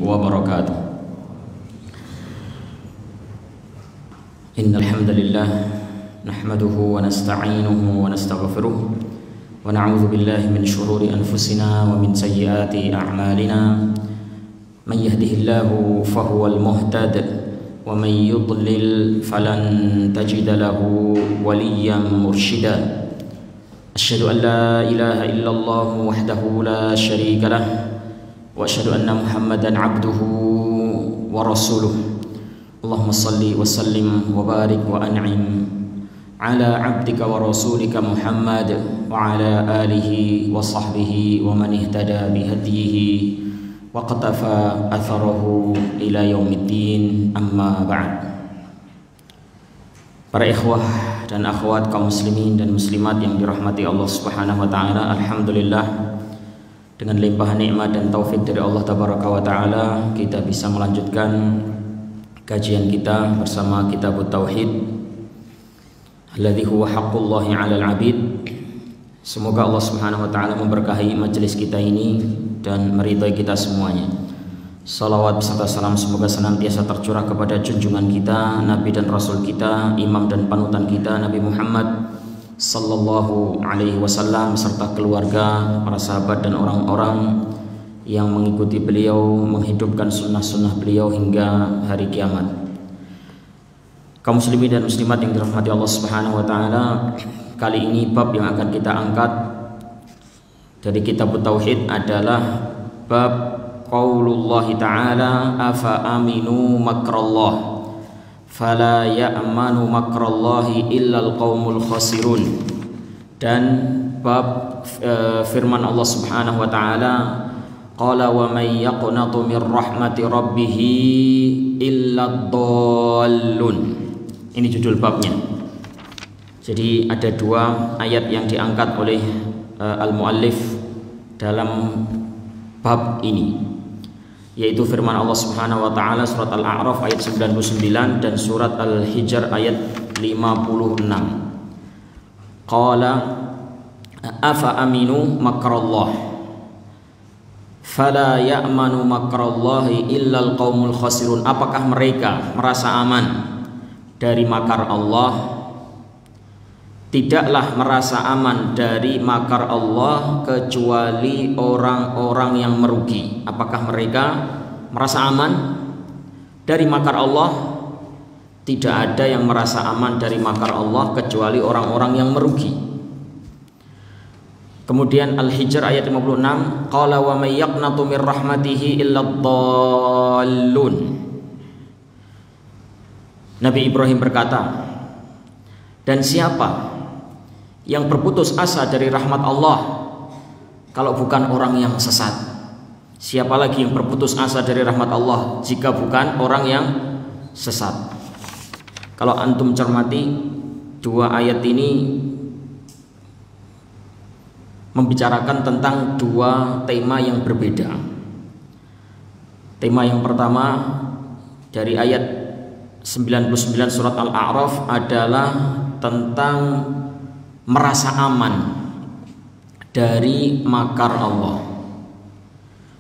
wabarakatuh. Innal hamdalillah nahmaduhu wa nasta'inuhu wa nastaghfiruh wa na'udzu billahi min shururi anfusina wa min sayyiati a'malina. Man yahdihillahu fahuwal muhtad wa man yudlil falan tajida lahu waliyyan mursyida. Asyhadu an la ilaha illallah wahdahu la syarika lah wa asyhadu anna Muhammadan abduhu wa rasuluh. Allahumma salli wa sallim wa barik wa an'im ala abdika wa rasulika Muhammad wa ala alihi wa sahbihi wa man ihtada bihadihi wa qatafa atharahu ila yaumiddin, amma ba'd. Para ikhwah dan akhwat kaum muslimin dan muslimat yang dirahmati Allah Subhanahu wa taala, alhamdulillah dengan limpahan nikmat dan taufik dari Allah tabaraka wa taala kita bisa melanjutkan kajian kita bersama Kitab Tauhid alladzi huwa haqqullahi 'alal 'abid. Semoga Allah Subhanahu wa taala memberkahi majelis kita ini dan meridhai kita semuanya. Salawat beserta salam semoga senantiasa tercurah kepada junjungan kita, Nabi dan Rasul kita, imam dan panutan kita, Nabi Muhammad sallallahu alaihi wasallam, serta keluarga, para sahabat dan orang-orang yang mengikuti beliau, menghidupkan sunnah-sunnah beliau hingga hari kiamat. Kaum muslimin dan muslimat yang dirahmati Allah Subhanahu wa taala, kali ini bab yang akan kita angkat dari Kitab Tauhid adalah bab qaulullahi ta'ala afa aminu makrallah fala ya'manu makrallahi illal qaumul khasirun, dan bab firman Allah Subhanahu wa taala qala wa may yaqnatu min rahmati rabbih illad dallun. Ini judul babnya. Jadi ada dua ayat yang diangkat oleh al-muallif dalam bab ini, yaitu firman Allah Subhanahu wa taala surat Al-A'raf ayat 99 dan surat Al-Hijr ayat 56. Qala afa aminu makrallah fala ya'manu makrallahi illal qaumul khasirun. Apakah mereka merasa aman dari makar Allah? Tidaklah merasa aman dari makar Allah kecuali orang-orang yang merugi. Apakah mereka merasa aman dari makar Allah? Tidak ada yang merasa aman dari makar Allah kecuali orang-orang yang merugi. Kemudian Al-Hijr ayat 56, qala wa may yaqnatu min rahmatihi illad dallun. Nabi Ibrahim berkata, dan siapa yang berputus asa dari rahmat Allah kalau bukan orang yang sesat? Siapa lagi yang berputus asa dari rahmat Allah jika bukan orang yang sesat? Kalau antum cermati, dua ayat ini membicarakan tentang dua tema yang berbeda. Tema yang pertama dari ayat 99 surat Al-A'raf adalah tentang merasa aman dari makar Allah.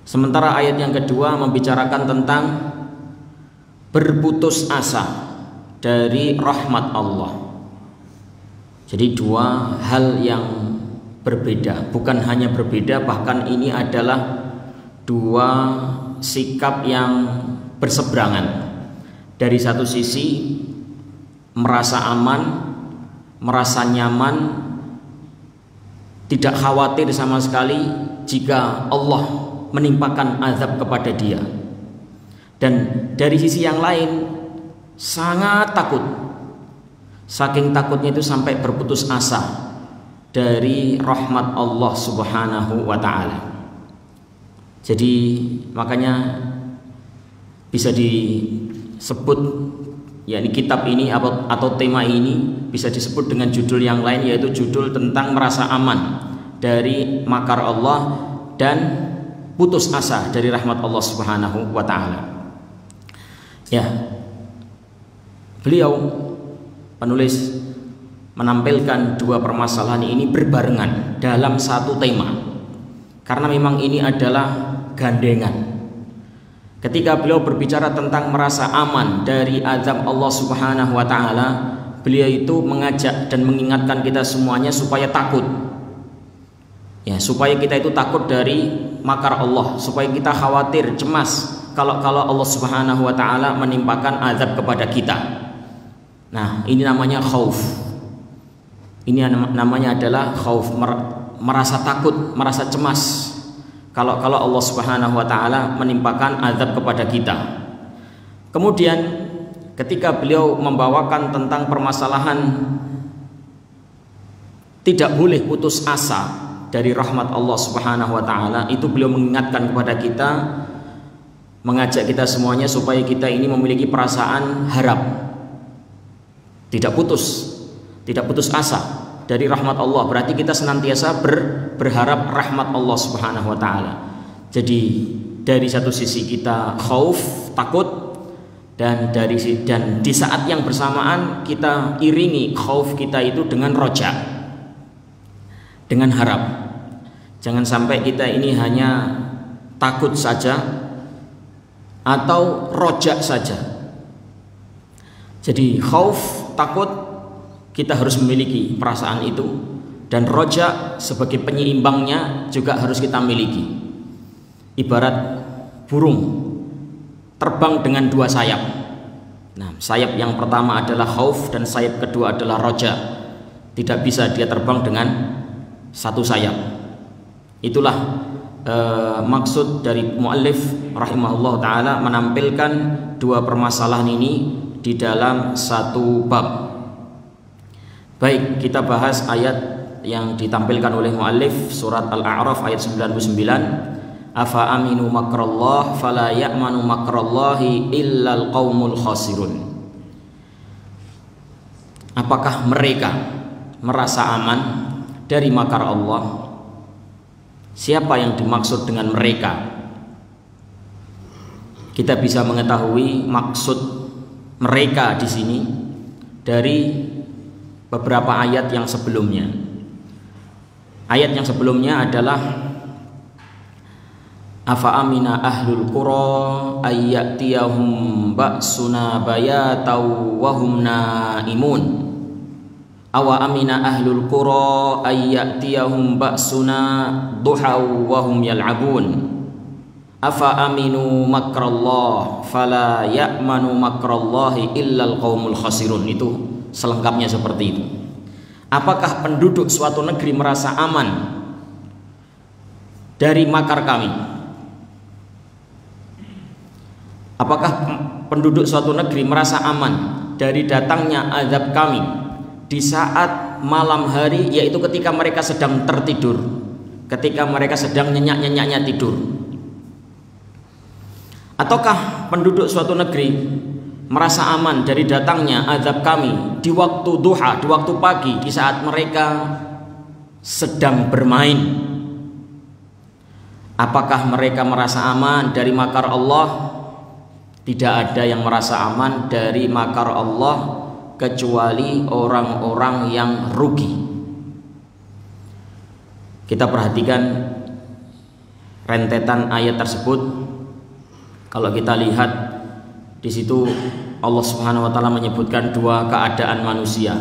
Sementara ayat yang kedua membicarakan tentang berputus asa dari rahmat Allah. Jadi dua hal yang berbeda, bukan hanya berbeda, bahkan ini adalah dua sikap yang berseberangan. Dari satu sisi merasa aman, merasa nyaman, tidak khawatir sama sekali jika Allah menimpakan azab kepada dia. Dan dari sisi yang lain sangat takut, saking takutnya itu sampai berputus asa dari rahmat Allah Subhanahu wa ta'ala. Jadi makanya bisa disebut, yakni kitab ini atau tema ini bisa disebut dengan judul yang lain, yaitu judul tentang merasa aman dari makar Allah dan putus asa dari rahmat Allah Subhanahu wa ta'ala. Ya, beliau penulis menampilkan dua permasalahan ini berbarengan dalam satu tema, karena memang ini adalah gandengan. Ketika beliau berbicara tentang merasa aman dari azab Allah Subhanahu wa taala, beliau itu mengajak dan mengingatkan kita semuanya supaya takut. Ya, supaya kita itu takut dari makar Allah, supaya kita khawatir, cemas kalau Allah Subhanahu wa taala menimpakan azab kepada kita. Nah, ini namanya khauf. Ini namanya adalah khauf, merasa takut, merasa cemas kalau Allah Subhanahu wa taala menimpakan azab kepada kita. Kemudian ketika beliau membawakan tentang permasalahan tidak boleh putus asa dari rahmat Allah Subhanahu wa taala, itu beliau mengingatkan kepada kita, mengajak kita semuanya supaya kita ini memiliki perasaan harap, tidak putus asa dari rahmat Allah. Berarti kita senantiasa berharap rahmat Allah Subhanahu wa taala. Jadi dari satu sisi kita khauf, takut, dan di saat yang bersamaan kita iringi khauf kita itu dengan roja, dengan harap. Jangan sampai kita ini hanya takut saja atau roja saja. Jadi khauf, takut, kita harus memiliki perasaan itu, dan roja sebagai penyeimbangnya juga harus kita miliki. Ibarat burung terbang dengan dua sayap. Nah, sayap yang pertama adalah khauf dan sayap kedua adalah roja. Tidak bisa dia terbang dengan satu sayap. Itulah maksud dari muallif rahimahullah taala menampilkan dua permasalahan ini di dalam satu bab. Baik, kita bahas ayat yang ditampilkan oleh muallif, surat Al-A'raf ayat 99. Afa aminu makrallah fala ya'manu makrallahi illal qaumul khasirun. Apakah mereka merasa aman dari makar Allah? Siapa yang dimaksud dengan mereka? Kita bisa mengetahui maksud mereka di sini dari beberapa ayat yang sebelumnya. Ayat yang sebelumnya adalah afa amina ahlul qura ayyatiyahum ba'suna bayataw wa hum naimun. Awa amina ahlul qura ayyatiyahum ba'suna duhaw wa hum yal'abun. Afa aminu makrallah fala ya'manu makrallahi illal qaumul khasirun. Itu selengkapnya seperti itu. Apakah penduduk suatu negeri merasa aman dari makar kami? Apakah penduduk suatu negeri merasa aman dari datangnya azab kami di saat malam hari, yaitu ketika mereka sedang tertidur, ketika mereka sedang nyenyak-nyenyaknya tidur? Ataukah penduduk suatu negeri merasa aman dari datangnya azab kami di waktu duha, di waktu pagi, di saat mereka sedang bermain? Apakah mereka merasa aman dari makar Allah? Tidak ada yang merasa aman dari makar Allah kecuali orang-orang yang rugi. Kita perhatikan rentetan ayat tersebut. Kalau kita lihat di situ, Allah Subhanahu wa taala menyebutkan dua keadaan manusia.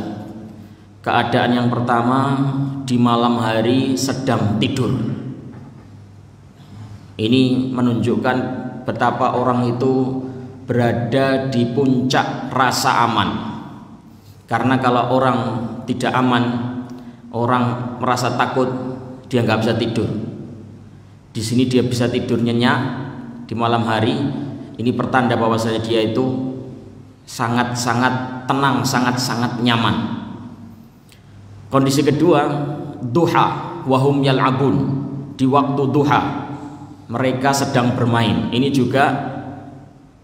Keadaan yang pertama, di malam hari sedang tidur. Ini menunjukkan betapa orang itu berada di puncak rasa aman. Karena kalau orang tidak aman, orang merasa takut, dia nggak bisa tidur. Di sini dia bisa tidur nyenyak di malam hari. Ini pertanda bahwasanya dia itu sangat-sangat tenang, sangat-sangat nyaman. Kondisi kedua, duha wahum yal'abun. Di waktu duha mereka sedang bermain. Ini juga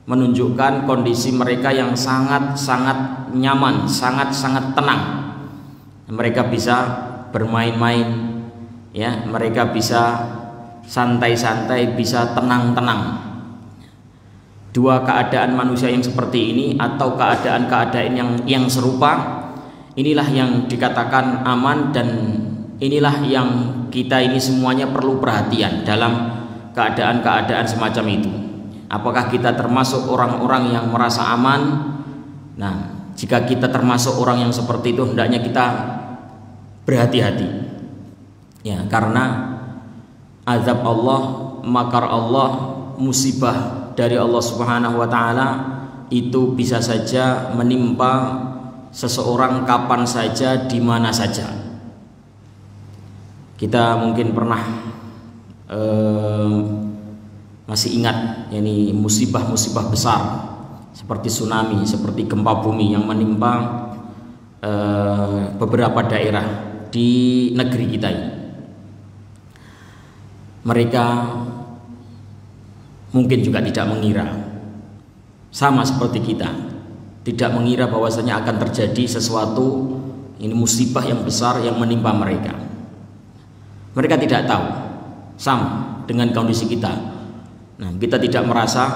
menunjukkan kondisi mereka yang sangat-sangat nyaman, sangat-sangat tenang. Mereka bisa bermain-main, ya, mereka bisa santai-santai, bisa tenang-tenang. Dua keadaan manusia yang seperti ini atau keadaan-keadaan yang serupa, inilah yang dikatakan aman, dan inilah yang kita ini semuanya perlu perhatian dalam keadaan-keadaan semacam itu. apakah kita termasuk orang-orang yang merasa aman? Nah, jika kita termasuk orang yang seperti itu, hendaknya kita berhati-hati. Ya, karena azab Allah, makar Allah, musibah dari Allah Subhanahu wa taala itu bisa saja menimpa seseorang kapan saja, di mana saja. Kita mungkin pernah masih ingat ini musibah-musibah besar seperti tsunami, seperti gempa bumi yang menimpa beberapa daerah di negeri kita ini. Mereka mungkin juga tidak mengira, sama seperti kita, tidak mengira bahwasanya akan terjadi sesuatu ini musibah yang besar yang menimpa mereka. Mereka tidak tahu, sama dengan kondisi kita. Nah, kita tidak merasa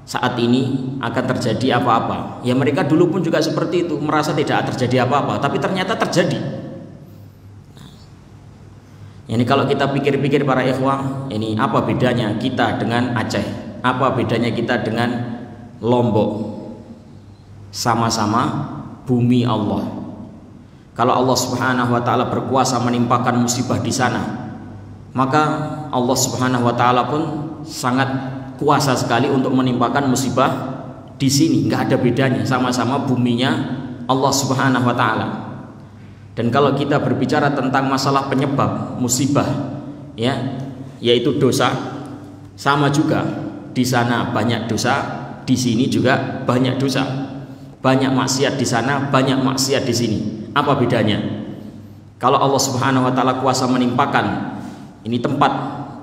saat ini akan terjadi apa-apa. Ya, mereka dulu pun juga seperti itu, merasa tidak terjadi apa-apa, tapi ternyata terjadi. Nah, ini kalau kita pikir-pikir para ikhwah, ini apa bedanya kita dengan Aceh? Apa bedanya kita dengan Lombok? Sama-sama bumi Allah. Kalau Allah Subhanahu wa taala berkuasa menimpakan musibah di sana, maka Allah Subhanahu wa taala pun sangat kuasa sekali untuk menimpakan musibah di sini. Nggak ada bedanya, sama-sama buminya Allah Subhanahu wa taala. Dan kalau kita berbicara tentang masalah penyebab musibah, ya, yaitu dosa, sama juga. Di sana banyak dosa, di sini juga banyak dosa. Banyak maksiat di sana, banyak maksiat di sini. Apa bedanya? Kalau Allah Subhanahu wa taala kuasa menimpakan ini tempat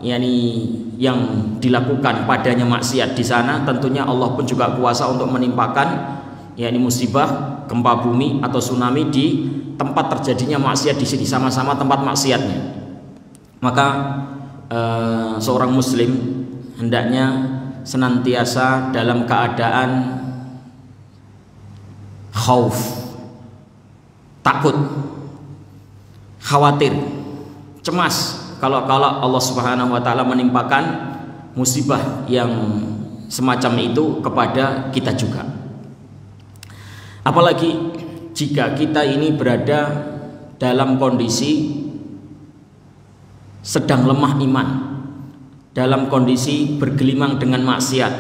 yang dilakukan padanya maksiat di sana, tentunya Allah pun juga kuasa untuk menimpakan musibah gempa bumi atau tsunami di tempat terjadinya maksiat di sini, sama-sama tempat maksiatnya. Maka seorang muslim hendaknya senantiasa dalam keadaan khauf, takut, khawatir, cemas kalau Allah Subhanahu wa taala menimpakan musibah yang semacam itu kepada kita juga. Apalagi jika kita ini berada dalam kondisi sedang lemah iman, dalam kondisi bergelimang dengan maksiat,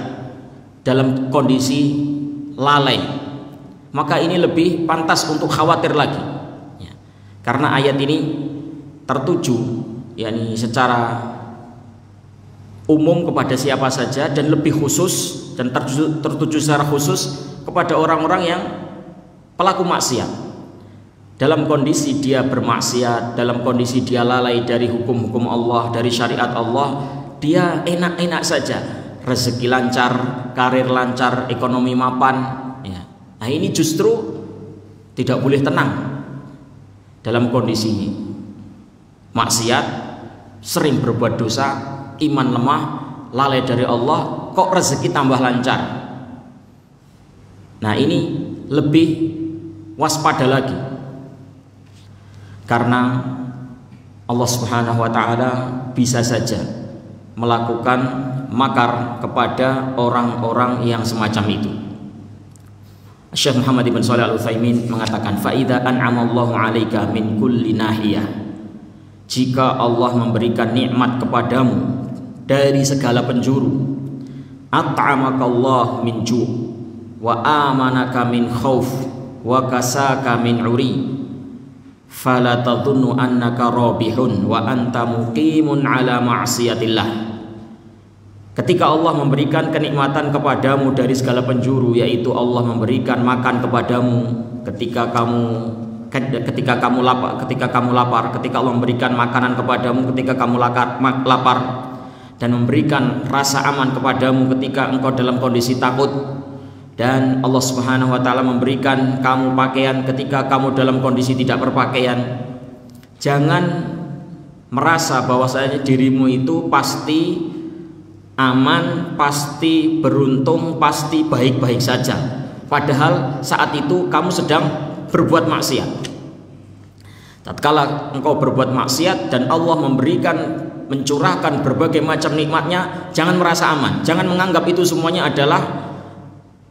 dalam kondisi lalai, maka ini lebih pantas untuk khawatir lagi, ya. Karena ayat ini tertuju secara umum kepada siapa saja, dan lebih khusus dan tertuju secara khusus kepada orang-orang yang pelaku maksiat. Dalam kondisi dia bermaksiat, dalam kondisi dia lalai dari hukum-hukum Allah, dari syariat Allah, dia enak-enak saja, rezeki lancar, karir lancar, ekonomi mapan, ya. Nah, ini justru tidak boleh tenang dalam kondisi maksiat, sering berbuat dosa, iman lemah, lalai dari Allah, kok rezeki tambah lancar. Nah, ini lebih waspada lagi, karena Allah Subhanahu wa taala bisa saja melakukan makar kepada orang-orang yang semacam itu. Syekh Muhammad ibn Shalih Al-Utsaimin mengatakan, fa idza an'amallahu 'alaika min kulli nahiyah, jika Allah memberikan nikmat kepadamu dari segala penjuru, at'amakallah min ju' wa amanaka min khauf wa kasaka min uri, fala tadhunnu annaka rabihun wa anta muqimun ala ma'siyatillah. Ketika Allah memberikan kenikmatan kepadamu dari segala penjuru, yaitu Allah memberikan makan kepadamu ketika kamu lapar, ketika Allah memberikan makanan kepadamu ketika kamu lapar, dan memberikan rasa aman kepadamu ketika engkau dalam kondisi takut, dan Allah Subhanahu wa taala memberikan kamu pakaian ketika kamu dalam kondisi tidak berpakaian. Jangan merasa bahwasanya dirimu itu pasti aman, pasti beruntung, pasti baik-baik saja, padahal saat itu kamu sedang berbuat maksiat. Tatkala engkau berbuat maksiat dan Allah memberikan mencurahkan berbagai macam nikmatnya, jangan merasa aman, jangan menganggap itu semuanya adalah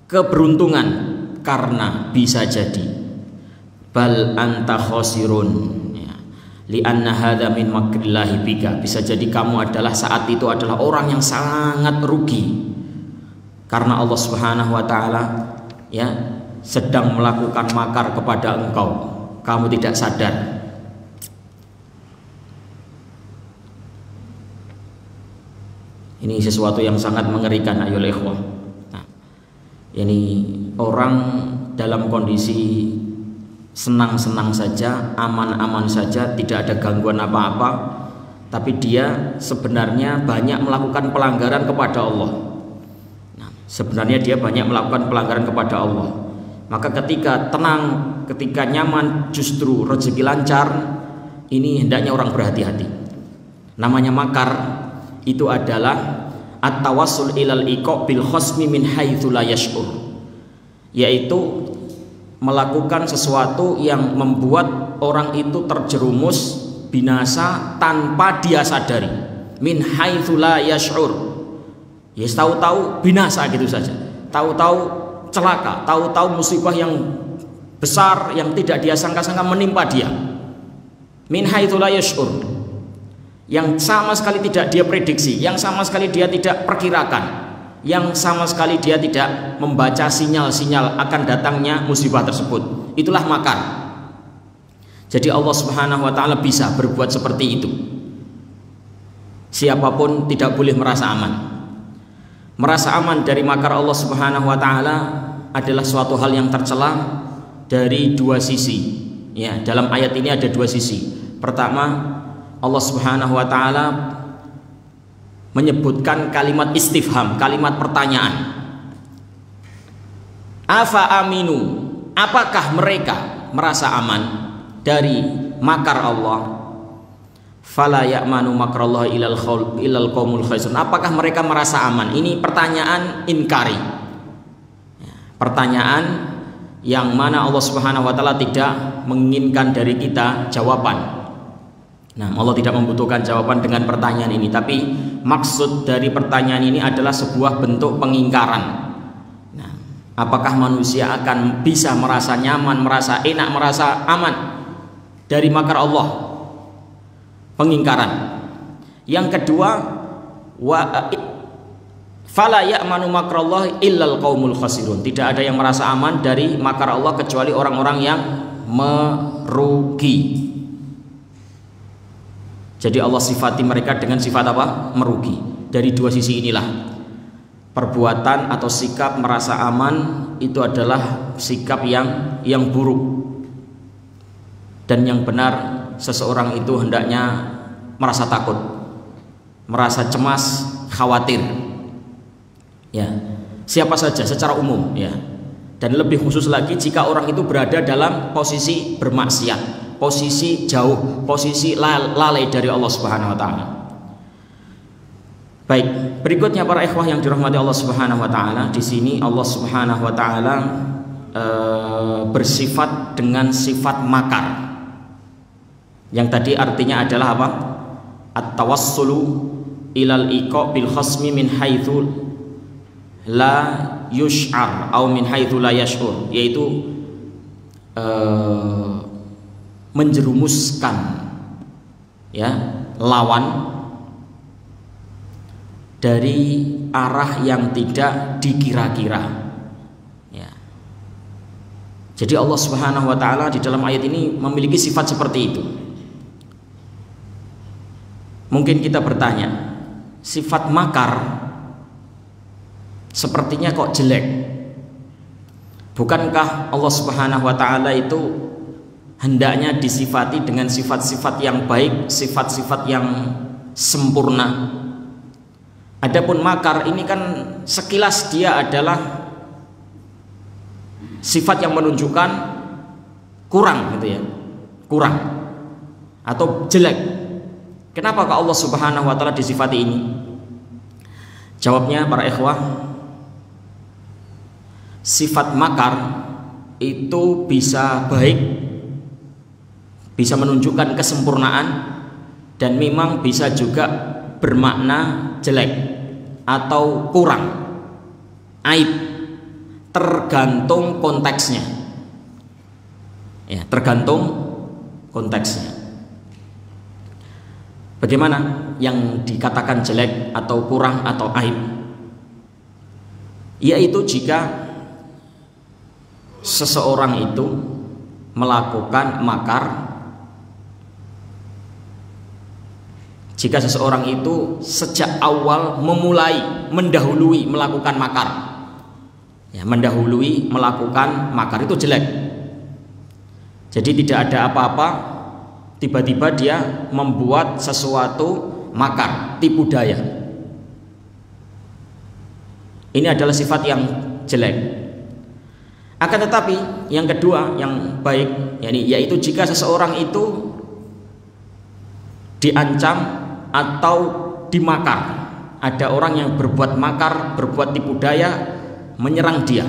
keberuntungan, karena bisa jadi bal anta khosirun ya, li'anna hadza min makrillahi bika, bisa jadi kamu adalah saat itu adalah orang yang sangat rugi karena Allah Subhanahu wa taala ya sedang melakukan makar kepada engkau, kamu tidak sadar. Ini sesuatu yang sangat mengerikan ayo ikhwah. Nah, ini orang dalam kondisi senang-senang saja, aman-aman saja, tidak ada gangguan apa-apa, tapi dia sebenarnya banyak melakukan pelanggaran kepada Allah. Nah, sebenarnya dia banyak melakukan pelanggaran kepada Allah. Maka ketika tenang, ketika nyaman, justru rezeki lancar, ini hendaknya orang berhati-hati. Namanya makar itu adalah at-tawassul ilal iqa bil khasmi min haitsu la yash'ur, yaitu melakukan sesuatu yang membuat orang itu terjerumus binasa tanpa dia sadari. Min haitsu la yash'ur, ya tahu-tahu binasa gitu saja, tahu-tahu celaka, tahu-tahu musibah yang besar yang tidak dia sangka-sangka menimpa dia. Min haitsu la yash'ur, yang sama sekali tidak dia prediksi, yang sama sekali dia tidak perkirakan, yang sama sekali dia tidak membaca sinyal-sinyal akan datangnya musibah tersebut. Itulah makar. Jadi Allah Subhanahu wa taala bisa berbuat seperti itu. Siapapun tidak boleh merasa aman. Merasa aman dari makar Allah Subhanahu wa taala adalah suatu hal yang tercela dari dua sisi. Ya, dalam ayat ini ada dua sisi. Pertama, Allah Subhanahu wa taala menyebutkan kalimat istifham, kalimat pertanyaan. Afa aminu, apakah mereka merasa aman dari makar Allah? Fala ya'manu makrallahi ilal qaumul khasirun. Apakah mereka merasa aman? Ini pertanyaan inkari. Pertanyaan yang mana Allah Subhanahu wa taala tidak menginginkan dari kita jawaban. Nah, Allah tidak membutuhkan jawaban dengan pertanyaan ini, tapi maksud dari pertanyaan ini adalah sebuah bentuk pengingkaran. Nah, apakah manusia akan bisa merasa nyaman, merasa enak, merasa aman dari makar Allah? Pengingkaran. Yang kedua, fala ya'manu makrallahi illal qaumul khasirun. Tidak ada yang merasa aman dari makar Allah kecuali orang-orang yang merugi. Jadi Allah sifati mereka dengan sifat apa? Merugi. Dari dua sisi inilah perbuatan atau sikap merasa aman itu adalah sikap yang buruk. Dan yang benar, seseorang itu hendaknya merasa takut, merasa cemas, khawatir. Ya, siapa saja secara umum ya. Dan lebih khusus lagi jika orang itu berada dalam posisi bermaksiat, posisi jauh, posisi lalai dari Allah Subhanahu wa taala. Baik, berikutnya para ikhwah yang dirahmati Allah Subhanahu wa taala, di sini Allah Subhanahu wa taala bersifat dengan sifat makar. Yang tadi artinya adalah apa? At-tawassulu ilal iqa bil khasmi min haitsu la yush'ar atau min haitsu la yash'ur, yaitu menjerumuskan ya lawan dari arah yang tidak dikira-kira ya. Jadi Allah Subhanahu wa taala di dalam ayat ini memiliki sifat seperti itu. Mungkin kita bertanya, sifat makar sepertinya kok jelek. Bukankah Allah Subhanahu wa taala itu hendaknya disifati dengan sifat-sifat yang baik, sifat-sifat yang sempurna? Adapun makar ini kan sekilas dia adalah sifat yang menunjukkan kurang gitu ya, kurang atau jelek. Kenapa Allah Subhanahu wa taala disifati ini? Jawabnya para ikhwah, sifat makar itu bisa baik, bisa menunjukkan kesempurnaan, dan memang bisa juga bermakna jelek atau kurang, aib, tergantung konteksnya. Ya, tergantung konteksnya. Bagaimana yang dikatakan jelek atau kurang atau aib? Yaitu jika seseorang itu melakukan makar, jika seseorang itu sejak awal mendahului melakukan makar, ya, mendahului melakukan makar, itu jelek. Jadi tidak ada apa-apa, tiba-tiba dia membuat sesuatu makar, tipu daya. Ini adalah sifat yang jelek. Akan tetapi yang kedua yang baik, yaitu jika seseorang itu diancam atau dimakar, ada orang yang berbuat makar, berbuat tipu daya, menyerang dia,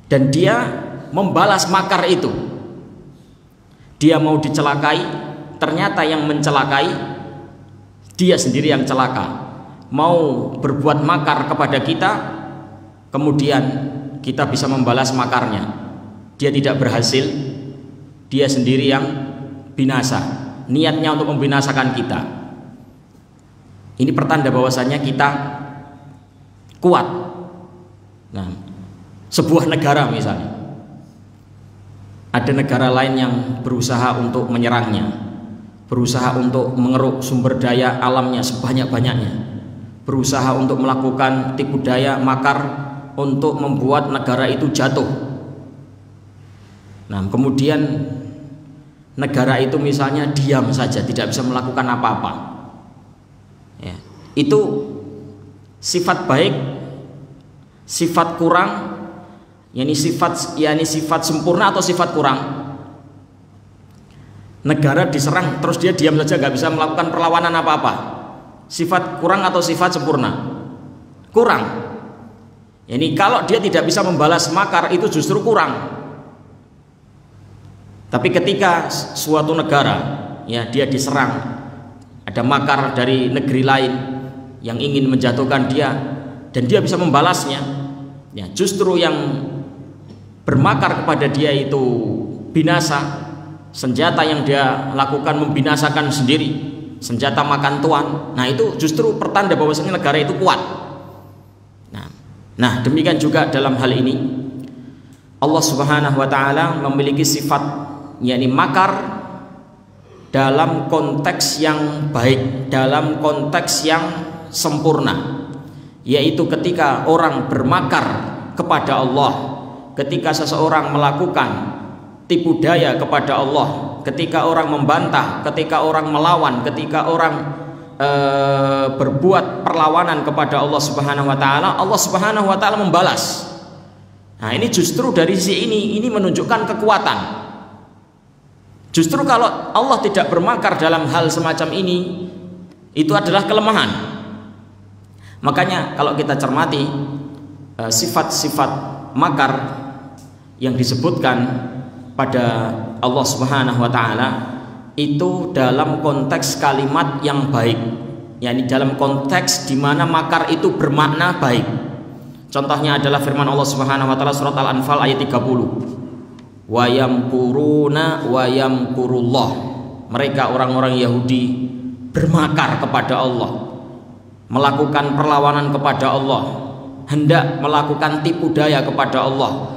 dan dia membalas makar itu. Dia mau dicelakai, ternyata yang mencelakai dia sendiri yang celaka. Mau berbuat makar kepada kita, kemudian kita bisa membalas makarnya. Dia tidak berhasil, dia sendiri yang binasa. Niatnya untuk membinasakan kita. Ini pertanda bahwasanya kita kuat. Nah, sebuah negara misalnya, ada negara lain yang berusaha untuk menyerangnya, berusaha untuk mengeruk sumber daya alamnya sebanyak-banyaknya, berusaha untuk melakukan tipu daya, makar, untuk membuat negara itu jatuh. Nah, kemudian negara itu misalnya diam saja, tidak bisa melakukan apa-apa. Ya, itu sifat baik, sifat kurang, sifat sempurna atau sifat kurang. Negara diserang terus dia diam saja, nggak bisa melakukan perlawanan apa-apa. Sifat kurang atau sifat sempurna? Kurang. Ini kalau dia tidak bisa membalas makar, itu justru kurang. Tapi ketika suatu negara, ya, dia diserang, ada makar dari negeri lain yang ingin menjatuhkan dia, dan dia bisa membalasnya, ya, justru yang bermakar kepada dia itu binasa. Senjata yang dia lakukan membinasakan sendiri, senjata makan tuan. Nah, itu justru pertanda bahwasanya negara itu kuat. Nah, demikian juga dalam hal ini Allah Subhanahu wa taala memiliki sifat, yakni makar dalam konteks yang baik, dalam konteks yang sempurna, yaitu ketika orang bermakar kepada Allah, ketika seseorang melakukan tipu daya kepada Allah, ketika orang membantah, ketika orang melawan, ketika orang berbuat perlawanan kepada Allah Subhanahu wa taala, Allah Subhanahu wa taala membalas. Nah, ini justru dari sisi ini menunjukkan kekuatan. Justru kalau Allah tidak bermakar dalam hal semacam ini, itu adalah kelemahan. Makanya kalau kita cermati sifat-sifat makar yang disebutkan pada Allah Subhanahu wa taala, itu dalam konteks kalimat yang baik, yakni dalam konteks di mana makar itu bermakna baik. Contohnya adalah firman Allah Subhanahu wa taala surat Al-Anfal ayat 30. Wa yamkuruna wa yamkurullah. Mereka orang-orang Yahudi bermakar kepada Allah, melakukan perlawanan kepada Allah, hendak melakukan tipu daya kepada Allah.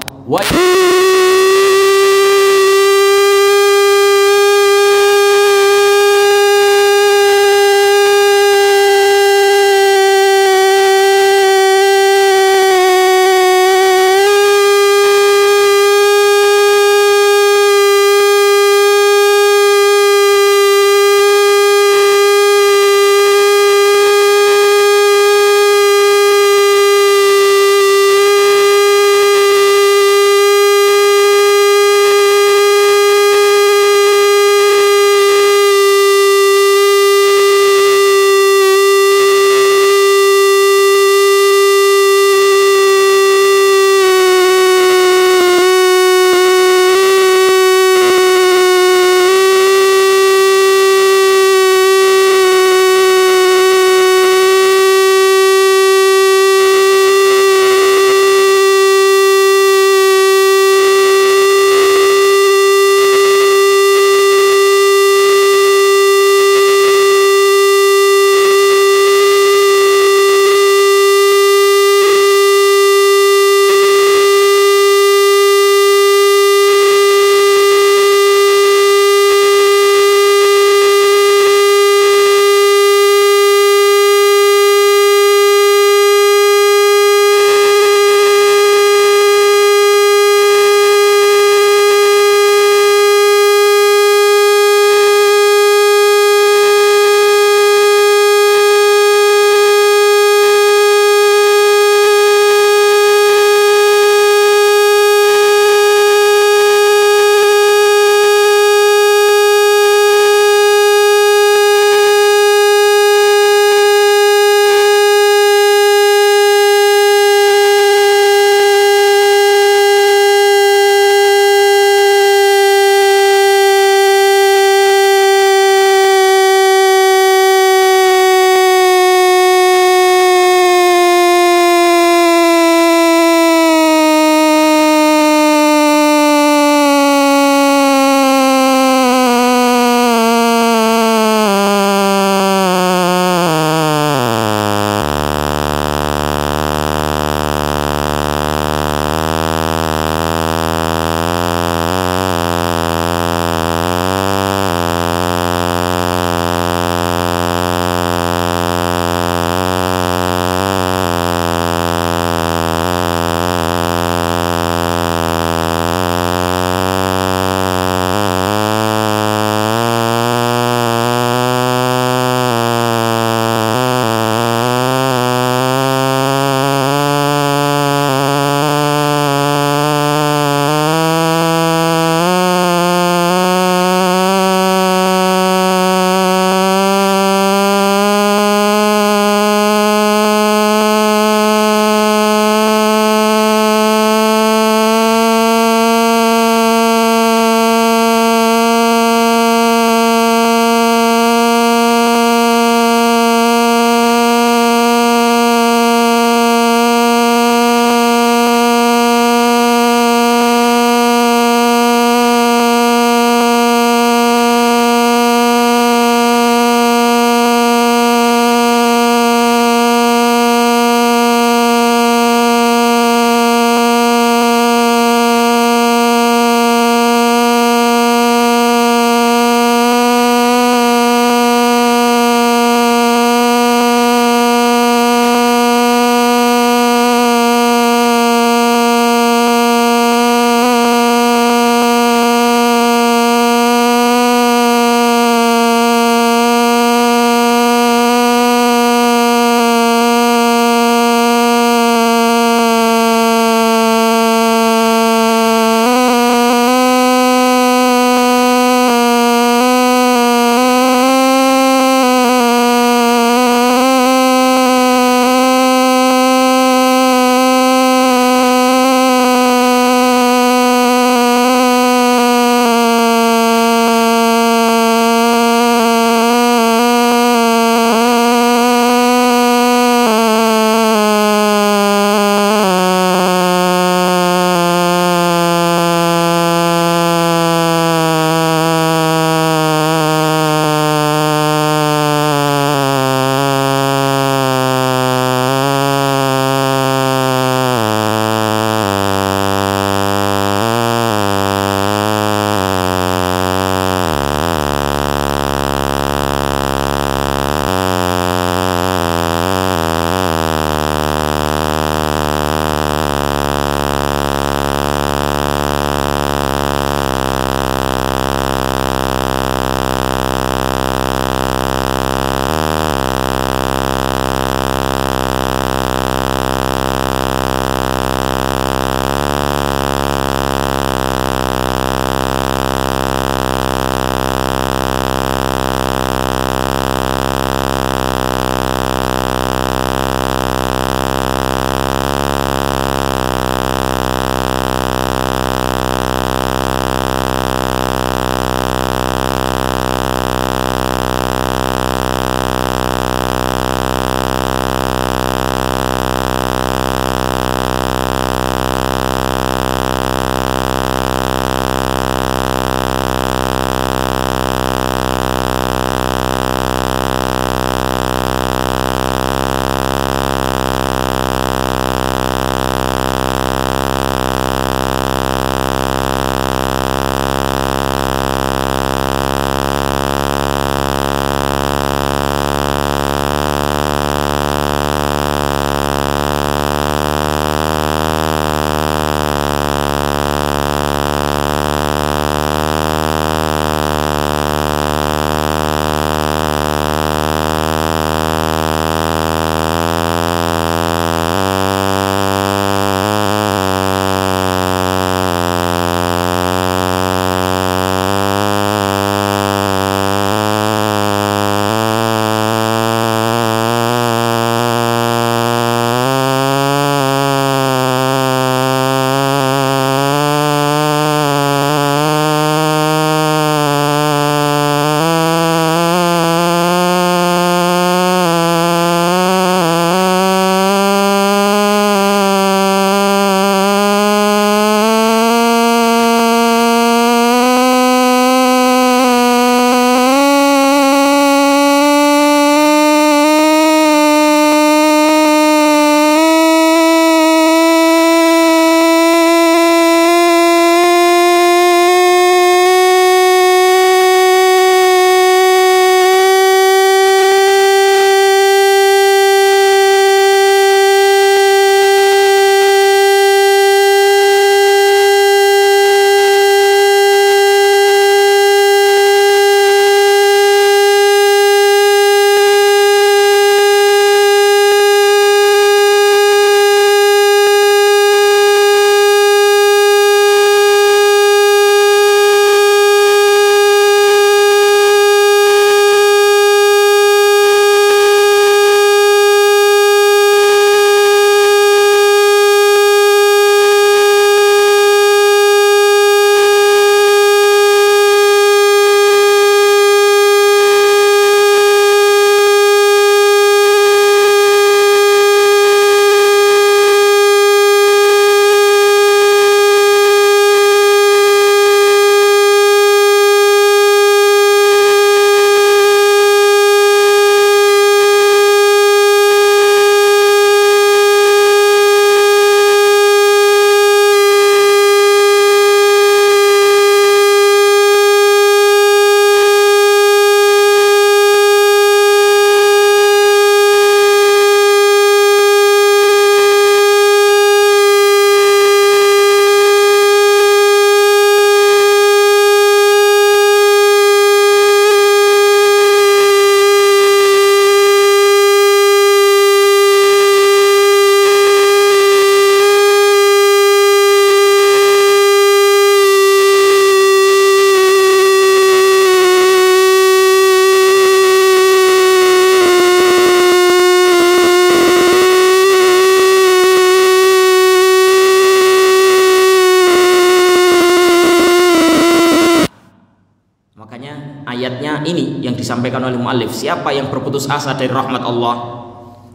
ini yang disampaikan oleh muallif, siapa yang berputus asa dari rahmat Allah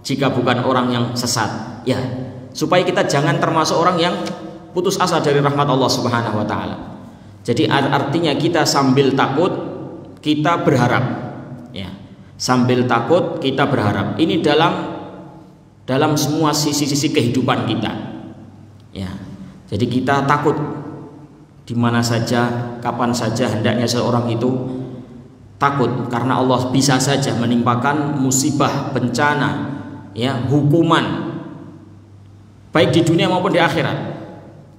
jika bukan orang yang sesat? Ya, supaya kita jangan termasuk orang yang putus asa dari rahmat Allah Subhanahu wa taala. Jadi artinya kita sambil takut kita berharap. Ya. Sambil takut kita berharap. Ini dalam semua sisi-sisi kehidupan kita. Ya. Jadi kita takut di mana saja, kapan saja hendaknya seorang itu takut karena Allah bisa saja menimpakan musibah, bencana, ya, hukuman baik di dunia maupun di akhirat.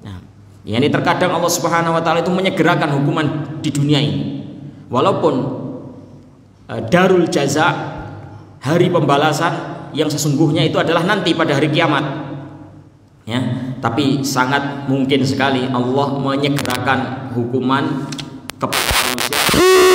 Nah, ya ini terkadang Allah Subhanahu wa taala itu menyegerakan hukuman di dunia ini. Walaupun darul jaza, hari pembalasan yang sesungguhnya itu adalah nanti pada hari kiamat. Ya, tapi sangat mungkin sekali Allah menyegerakan hukuman kepada manusia